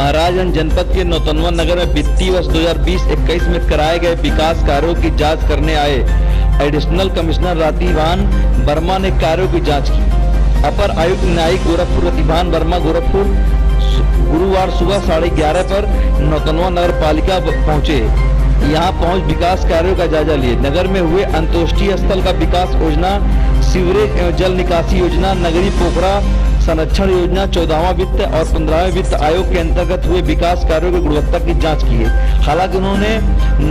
महाराजगंज जनपद के नौतनवा नगर में वित्तीय वर्ष 2020-21 में कराए गए विकास कार्यों की जांच करने आए एडिशनल कमिश्नर रतिभान वर्मा ने कार्यों की जांच की। अपर आयुक्त न्यायिक गोरखपुर रतिभान वर्मा गोरखपुर गुरुवार सुबह 11:30 पर नौतनवा नगर पालिका पहुंचे। यहां पहुंच विकास कार्यों का जायजा लिए। नगर में हुए अंतोष्टि स्थल का विकास योजना, सीवरेज एवं जल निकासी योजना, नगरीय पोखरा संरक्षण योजना, 14वां वित्त और 15वें वित्त आयोग के अंतर्गत हुए विकास कार्यों की गुणवत्ता की जांच की है। हालांकि उन्होंने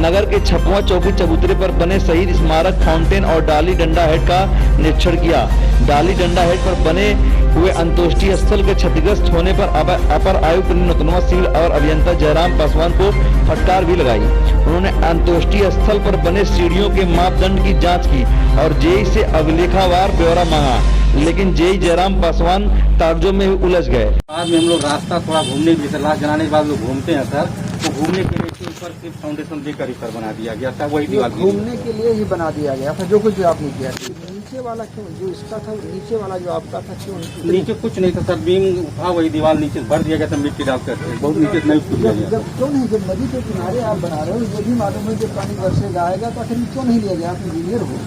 नगर के छपवा चौकी चबूतरे पर बने शहीद स्मारक, फाउंटेन और डाली डंडा हेड का निरीक्षण किया। डाली डंडा हेड पर बने हुए अंतोष्टि स्थल के क्षतिग्रस्त होने पर अपर आयुक्त ने नौतनवा सिविल और अभियंता जयराम पासवान को फटकार भी लगाई। उन्होंने अंतोष्टि स्थल पर बने सीढ़ियों के मापदंड की जांच की और जेई से अभिलेखावार ब्यौरा मांगा, लेकिन जेई जयराम पासवान तार्जों में उलझ गए। बाद में हम लोग रास्ता थोड़ा घूमने भी लाश जलाने के बाद लोग घूमते हैं सर, तो घूमने के लिए ऊपर सिर्फ फाउंडेशन देकर ही सर बना दिया गया था। वही दीवार घूमने के लिए ही बना दिया गया था, जो कुछ भी आपने किया। नीचे वाला क्यों, जो इसका था नीचे वाला जो आपका था क्यों? नीचे कुछ नहीं था सर, बीम था वही दीवार नीचे भर दिया गया था मिट्टी डाल करके, बहुत नीचे नहीं टूट गया। जब क्यों नहीं, जब नदी के किनारे आप बना रहे हो ये भी मालूम है कि पानी बरसेगा आएगा, तो आखिर क्यों नहीं लिया गया? आप इंजीनियर हो,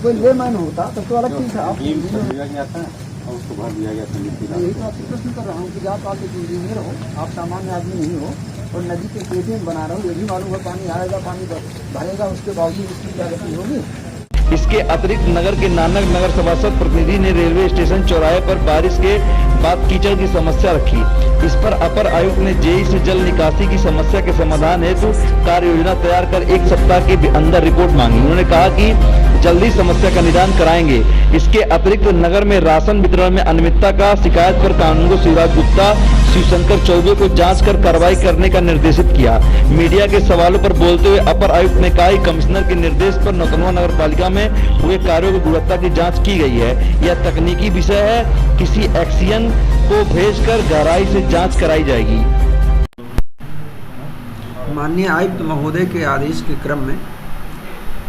कोई लेमैन होता तब तो अलग चीज था। आप दिया गया था और उसको भर दिया गया था मिट्टी डाल। यही तो आपसे प्रश्न कर रहा हूँ कि आप एक इंजीनियर हो, आप सामान्य आदमी नहीं हो, और नदी के पेटीएम बना रहे हो, ये भी मालूम है पानी आएगा पानी भरेगा, उसके बावजूद इसकी क्या गति होगी? इसके अतिरिक्त नगर के नानक नगर सभासद प्रतिनिधि ने रेलवे स्टेशन चौराहे पर बारिश के बाद कीचड़ की समस्या रखी। इस पर अपर आयुक्त ने जेई से जल निकासी की समस्या के समाधान हेतु कार्य योजना तैयार कर 1 सप्ताह के अंदर रिपोर्ट मांगी। उन्होंने कहा कि जल्दी समस्या का निदान कराएंगे। इसके अतिरिक्त नगर में राशन वितरण में अनियमितता का शिकायत पर कानूनगो शिवराज गुप्ता, शिवशंकर चौबे को जांच कर कार्रवाई करने का निर्देशित किया। मीडिया के सवालों पर बोलते हुए अपर आयुक्त ने कहा कि कमिश्नर के निर्देश पर नौतनवा नगर पालिका में हुए कार्यों की गुणवत्ता की जांच की गई है। यह तकनीकी विषय है, किसी एक्सियन को भेजकर गहराई से जांच कराई जाएगी। माननीय आयुक्त महोदय के आदेश के क्रम में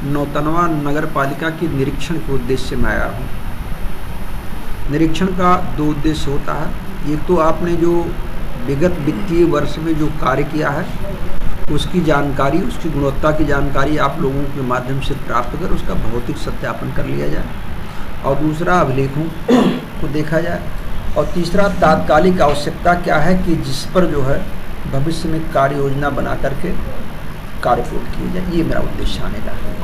नौतनवा नगर पालिका के निरीक्षण के उद्देश्य से मैं आया हूँ। निरीक्षण का 2 उद्देश्य होता है। एक तो आपने जो विगत वित्तीय वर्ष में जो कार्य किया है उसकी जानकारी, उसकी गुणवत्ता की जानकारी आप लोगों के माध्यम से प्राप्त कर उसका भौतिक सत्यापन कर लिया जाए, और दूसरा अभिलेखों को देखा जाए, और तीसरा तात्कालिक आवश्यकता क्या है कि जिस पर जो है भविष्य में कार्य योजना बना करके कार्य पूर्ण किए जाए। ये मेरा उद्देश्य आने का है।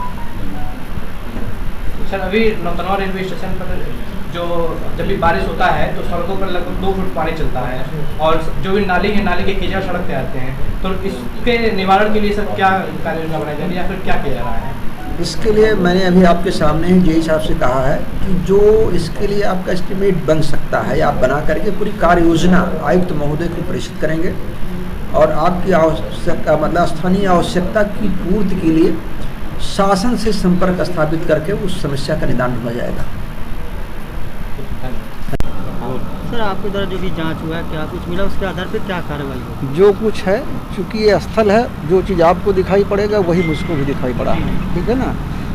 सर, अभी नौतनवा रेलवे स्टेशन पर जब भी बारिश होता है तो सड़कों पर लगभग 2 फुट पानी चलता है, और जो भी नाली के कीचड़ सड़क पे आते हैं, तो इसके निवारण के लिए सर क्या कार्य योजना बनाई जा रही है या फिर क्या किया जा रहा है? इसके लिए मैंने अभी आपके सामने ही जेई साहब से कहा है कि जो इसके लिए आपका एस्टिमेट बन सकता है आप बना करके पूरी कार्य योजना आयुक्त महोदय को प्रेषित करेंगे, और आपकी आवश्यकता मतलब स्थानीय आवश्यकता की पूर्ति के लिए शासन से संपर्क स्थापित करके उस समस्या का निदान ढूंढा जाएगा। सर, आपके द्वारा जो भी जांच हुआ है, क्या कुछ मिला, उसके आधार पर क्या कार्रवाई होगी? जो कुछ है, चूँकि ये स्थल है, जो चीज़ आपको दिखाई पड़ेगा वही मुझको भी दिखाई पड़ा, ठीक है ना,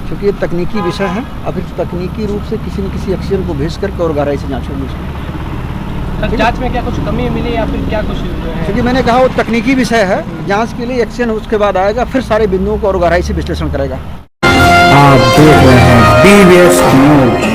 क्योंकि ये तकनीकी विषय है। अभी तकनीकी रूप से किसी न किसी एक्शन को भेज करके और गहराई से जाँच होगी उसको। जांच में क्या कुछ कमी मिली या फिर क्या कुछ? क्योंकि मैंने कहा वो तकनीकी विषय है, जांच के लिए एक्शन उसके बाद आएगा, फिर सारे बिंदुओं को और गहराई से विश्लेषण करेगा। आप देख रहे हैं DVS न्यूज।